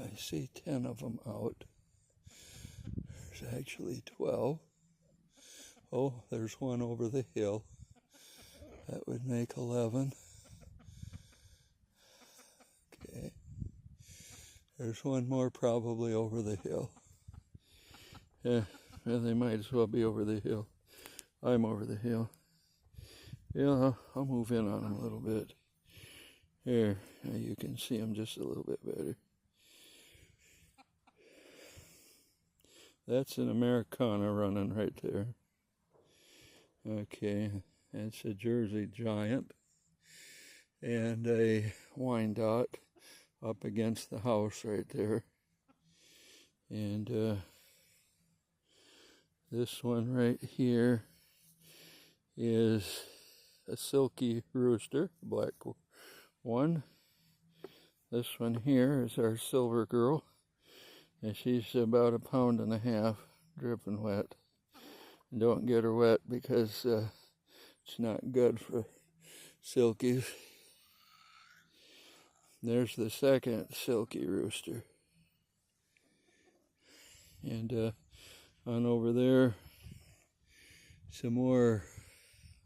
I see 10 of them out. There's actually 12. Oh, there's one over the hill. That would make 11. Okay. There's one more probably over the hill. Yeah, they might as well be over the hill. I'm over the hill. Yeah, I'll move in on them a little bit. Here, now you can see them just a little bit better. That's an Americana running right there. Okay, that's a Jersey Giant and a Wyandotte up against the house right there. And this one right here is a silky rooster, black one. This one here is our silver girl, and she's about 1.5 pounds, dripping wet. Don't get her wet because it's not good for silkies. There's the second silky rooster. And on over there, some more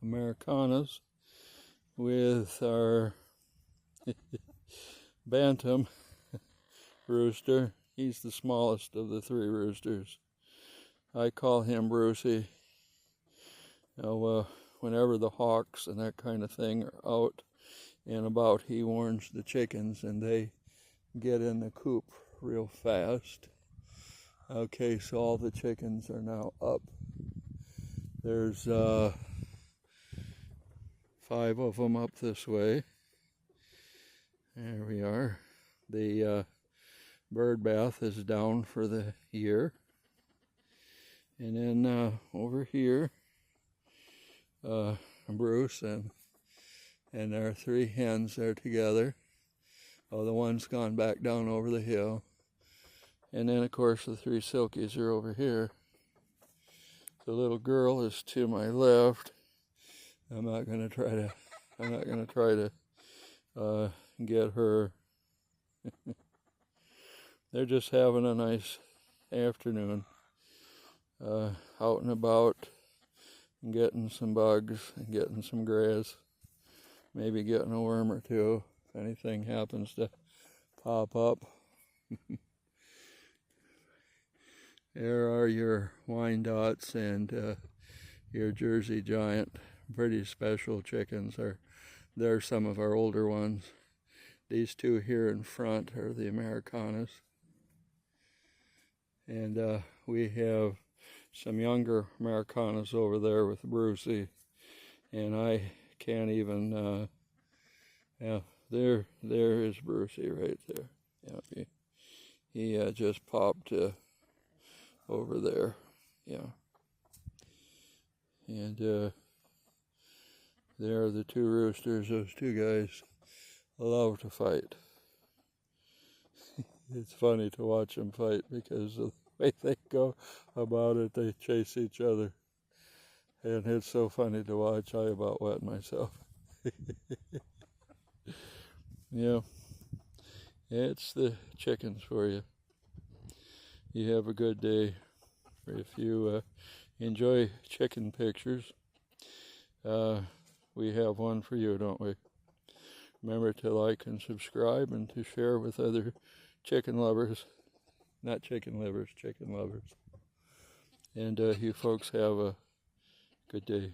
Americanas with our Bantam rooster. He's the smallest of the 3 roosters. I call him Brucey. Now, whenever the hawks and that kind of thing are out and about, he warns the chickens and they get in the coop real fast. Okay, so all the chickens are now up. There's 5 of them up this way. There we are. The bird bath is down for the year. And then over here, Bruce and our 3 hens are together. Oh, the one's gone back down over the hill. And then, of course, the 3 silkies are over here. The little girl is to my left. I'm not gonna try to get her. They're just having a nice afternoon, out and about, and getting some bugs and getting some grass, maybe getting a worm or 2 if anything happens to pop up. There are your Wyandottes and your Jersey Giant. Pretty special chickens. They're some of our older ones. These 2 here in front are the Americanas. And we have some younger Americanas over there with Brucey. And I can't even, yeah, there is Brucey right there. Yeah, he just popped over there, yeah. And there are the 2 roosters. Those 2 guys love to fight. It's funny to watch them fight because of the way they go about it. They chase each other. And it's so funny to watch. I about wet myself. Yeah. It's the chickens for you. You have a good day. If you enjoy chicken pictures, we have one for you, don't we? Remember to like and subscribe and to share with other chicken lovers. Not chicken livers, chicken lovers. And you folks have a good day.